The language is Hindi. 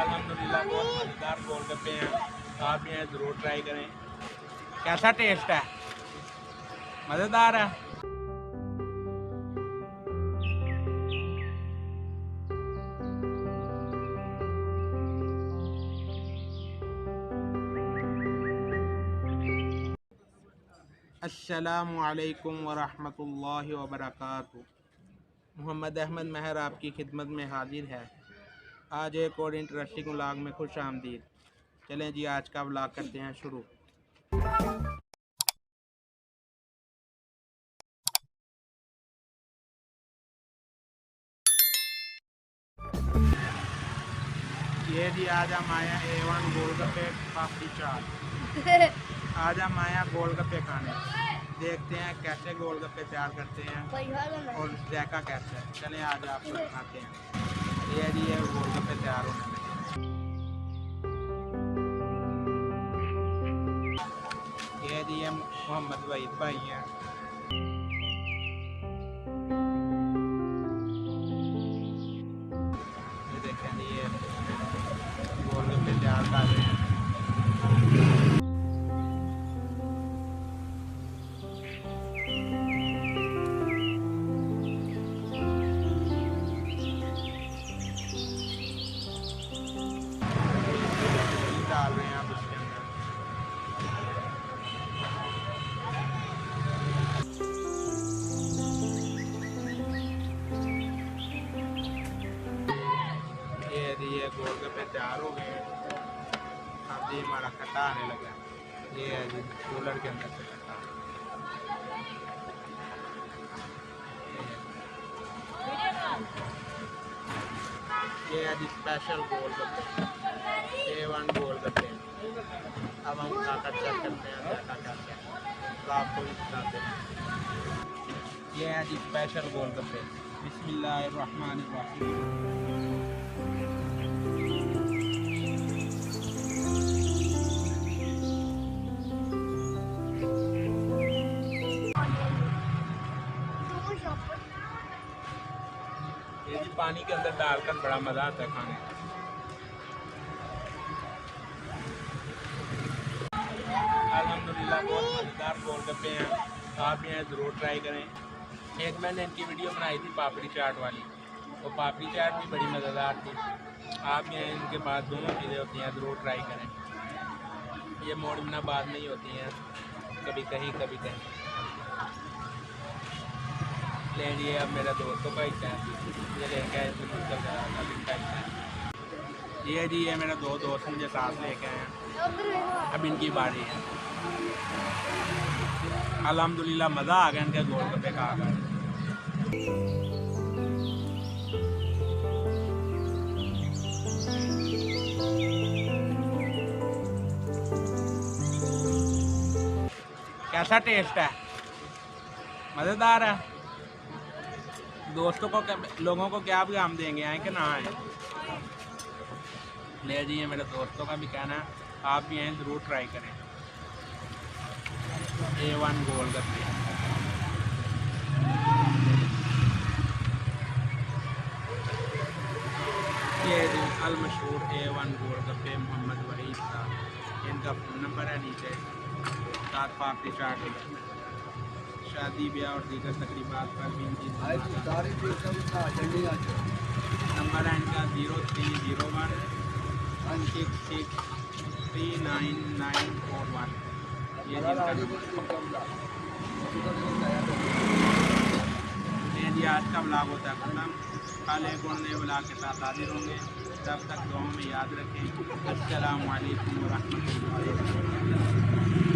अल्हम्दुलिल्लाह बहुत मज़ेदार गोलगप्पे हैं, आप भी यहाँ ज़रूर ट्राई करें। कैसा टेस्ट है? मज़ेदार है। अस्सलामु अलैकुम वरहमतुल्लाहि वबरकातुह। मोहम्मद अहमद महर आपकी खिदमत में हाजिर है। आज एक और इंटरेस्टिंग व्लॉग में खुश आमदीद। चलें जी, आज का व्लॉग करते हैं शुरू। ये जी आज हम आए हैं A1 गोलगप्पे पापड़ी चाट। आज हम आए हैं गोलगप्पे खाने। देखते हैं कैसे गोलगप्पे तैयार करते हैं और जायका कैसा है। चलें आज आपको दिखाते हैं। ये जी ये गोलगप्पे तैयार होने में। ये जी ये मोहम्मद भाई हैं। ये देखें जी ये गोलगप्पे तैयार कर रहे हैं। डाल रहे हैं आप उसके अंदर। ये गोलगप्पे तैयार हो गए। अब ये हमारा खट्टा आने लगा। ये है जी कूलर के अंदर से खट्टा। ये है जी स्पेशल गोलगप्पे, A1 गोलगप्पे। अब हम खाकर चेक करते हैं क्या करते हैं, तो आपको भी बताते हैं। ये है जी स्पेशल गोलगप्पे। बिस्मिल्लाहिर्रहमानिर्रहीम। ये जी पानी के अंदर डालकर बड़ा मज़ा आता है खाने का। अल्हम्दुलिल्लाह बहुत मज़ेदार गोलगप्पे हैं, आप भी यहाँ ज़रूर ट्राई करें। एक मैंने इनकी वीडियो बनाई थी पापड़ी चाट वाली, वो पापड़ी चाट भी बड़ी मज़ेदार थी। आप यहाँ इनके पास दोनों चीज़ें होती हैं, ज़रूर ट्राई करें। ये मोमिनाबाद में ही होती हैं, कभी कहीं कभी कहीं। ले लिए अब मेरे दोस्तों का ही है, ये लेके आए थे ये जी ये मेरे दो दोस्त मुझे साथ लेके आए हैं। अब इनकी बारी है। अल्हम्दुलिल्लाह मज़ा आ गया इनके गोलगप्पे खाकर। कैसा टेस्ट है? मज़ेदार है। दोस्तों को लोगों को क्या पैगाम देंगे, आए कि ना आए? ले जाइए, मेरे दोस्तों का भी कहना है आप भी आए ज़रूर ट्राई करें। A1 गोलगप्पे। ये अल मशहूर A1 गोलगप्पे मोहम्मद वहीद का, इनका फ़ोन नंबर है नीचे। साथ पापड़ी चाट, शादी ब्याह और दीगर तकरीबात पर भी इनकी नंबर है इनका 0301 1663991। ये जी आज का व्लॉग होता है ख़त्म। कल एक और नए व्लॉग के साथ हाजिर होंगे। तब तक दुआओं में याद रखें। अस्सलामु अलैकुम वरहमतुल्लाहि वबरकातुह।